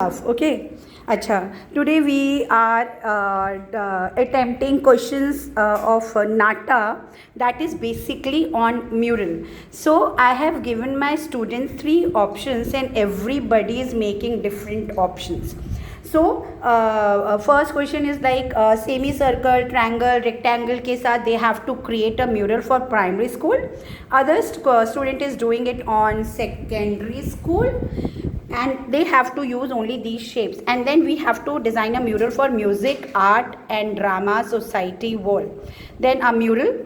Okay. Acha. Today we are attempting questions of Nata, that is basically on mural. So I have given my students 3 options and everybody is making different options. So first question is like semicircle, triangle, rectangle के साथ they have to create a mural for primary school. Other student is doing it on secondary school. And they have to use only these shapes, and then we have to design a mural for music, art and drama society wall. Then a mural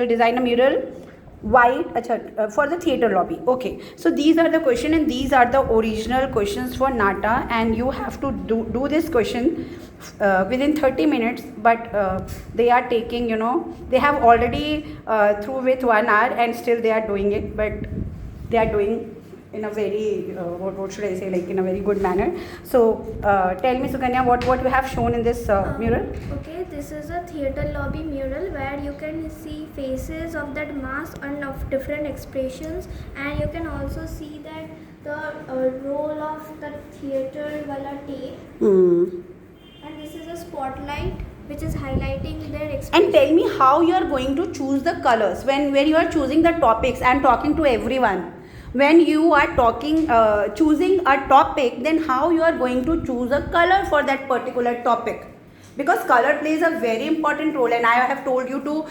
design a mural white for the theater lobby. Okay, so these are the question and these are the original questions for Nata, and you have to do this question within 30 minutes, but they are taking, they have already through with 1 hour and still they are doing it, but they are doing in a very what should I say, like in a very good manner. So tell me, Sukanya, what you have shown in this mural? Okay, this is a theater lobby mural where you can see faces of that mask and of different expressions, and you can also see that the role of the theater wala tape. And this is a spotlight which is highlighting their expression. And tell me how you are going to choose the colors when you are choosing the topics. I am talking to everyone. When you are choosing a topic, then how you are going to choose a color for that particular topic, because color plays a very important role, and I have told you to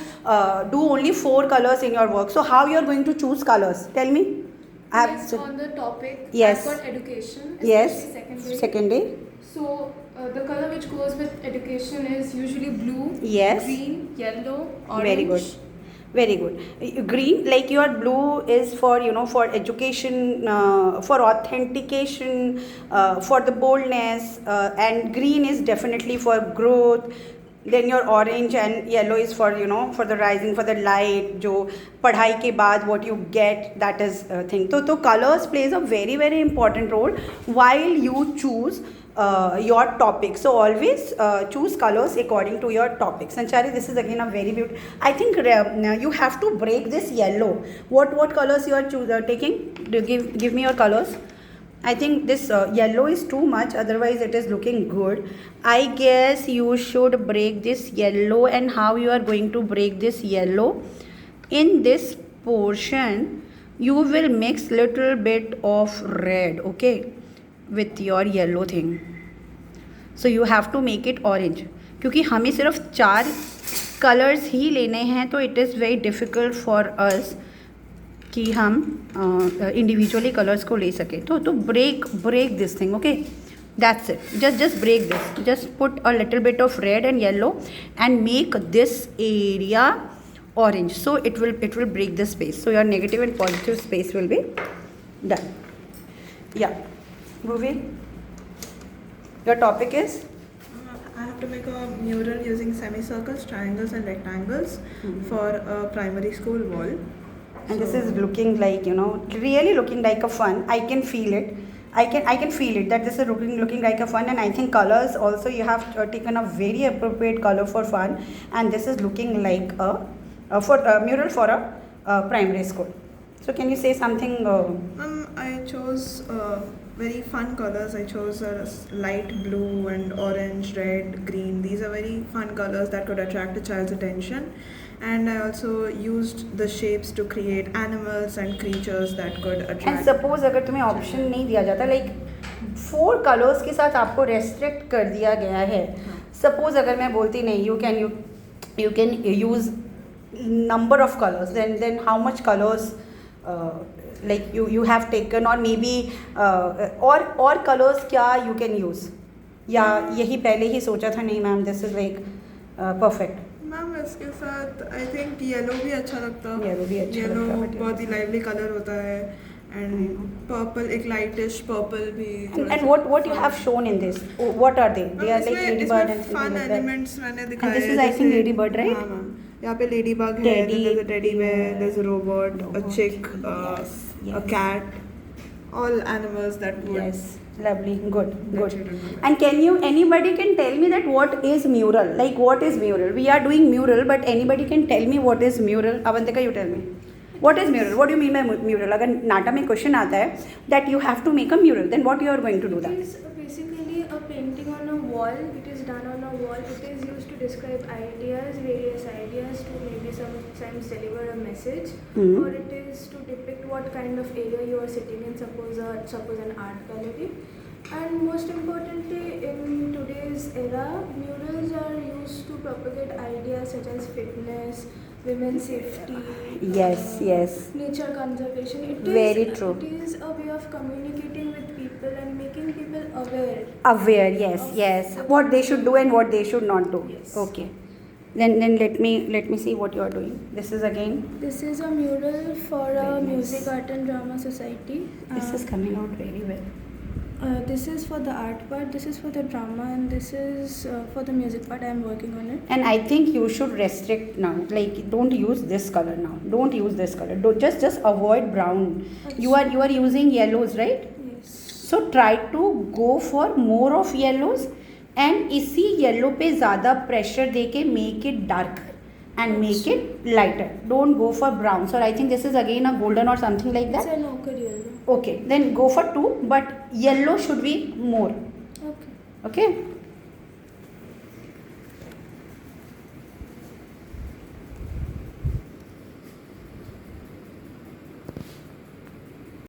do only 4 colors in your work. So how you are going to choose colors? Tell me. Yes, on the topic, yes, I've got education, yes, especially secondary. So the color which goes with education is usually blue, yes, green, yellow, orange. Very good. Very good. Green, like your blue is for, for education, for authentication, for the boldness, and green is definitely for growth. Then your orange and yellow is for, for the rising, for the light, jo padhai ke baad what you get, that is thing. So colors plays a very, very important role while you choose your topic. So always choose colors according to your topic. Sanchari, this is again a very beautiful. I think you have to break this yellow. What colors you are taking? Give me your colors. I think this yellow is too much, otherwise it is looking good. I guess you should break this yellow. And how you are going to break this yellow? In this portion you will mix little bit of red, okay, with your yellow thing. So you have to make it orange. क्योंकि हमें सिर्फ 4 colours ही लेने हैं, तो it is very difficult for us कि हम individually colours को ले सकें. तो break this thing, okay, that's it. Just break this. Just put a little bit of red and yellow and make this area orange. So it will break the space. So your negative and positive space will be done. Yeah. Bhuvi, your topic is? I have to make a mural using semicircles, triangles and rectangles for a primary school wall. And this is looking like, really looking like a fun. I can feel it. I can feel it that this is looking like a fun, and I think colors also you have taken a very appropriate color for fun, and this is looking like a mural for a primary school. So can you say something? I chose very fun colors. I chose light blue and orange, red, green. These are very fun colors that could attract a child's attention. And I also used the shapes to create animals and creatures that could attract. And suppose अगर तुम्हें option नहीं दिया जाता, like 4 colors के साथ आपको restrict कर दिया गया है. Suppose अगर मैं बोलती नहीं, you can use number of colors. Then how much colors like you have taken, or maybe और colors क्या you can use, या यही पहले ही सोचा था नहीं ma'am this is like perfect? Ma'am इसके साथ आई थिंक येलो भी अच्छा लगता है. येलो भी अच्छा येलो लगता है, बहुत ही लाइवली कलर होता है, एंड पर्पल एक लाइटिश पर्पल भी. And what you have shown in this, what are they are like ladybird and fun elements मैंने दिखाए. And this is I think ladybird, right? हाँ मैम, यहाँ पे ladybug है, there's a teddy bear, there's a robot, a chick, a cat, all animals that would. Yes. Lovely. Good. And anybody can tell me that what is mural? Like what is mural? We are doing mural, but anybody can tell me what is mural? Avantika, you tell me. What is mural? What do you mean by mural? अगर नाटा में question आता है that you have to make a mural, then what you are going to do It that? is basically a painting on a wall. It is done on a wall. It is used to describe ideas, various ideas, to maybe sometimes deliver a message, Mhm. or it is to depict what kind of area you are sitting in. Suppose an art gallery. And most importantly, in today's era, murals are used to propagate ideas such as fitness, women's safety, Yes, yes. nature conservation. Very true. It is a way of communicating with people and making people aware. Aware, yes, yes. What they should do and what they should not do. Yes. Okay. Then let me see what you are doing. This is again. This is a mural for a Very nice. music, art and drama society. This is coming out very well. This is for the art part, this is for the drama, and this is for the music part. I am working on it. And I think you should restrict now. Like, don't use this color now. Don't use this color. Just avoid brown. You are using yellows, right? Yes. So try to go for more of yellows, and इसी yellow पे ज़्यादा pressure देके make it darker and make it lighter. Don't go for browns. Or I think this is again a golden or something like It's that. an ochre yellow. Okay, then go for 2, but yellow should be more. Okay. Okay.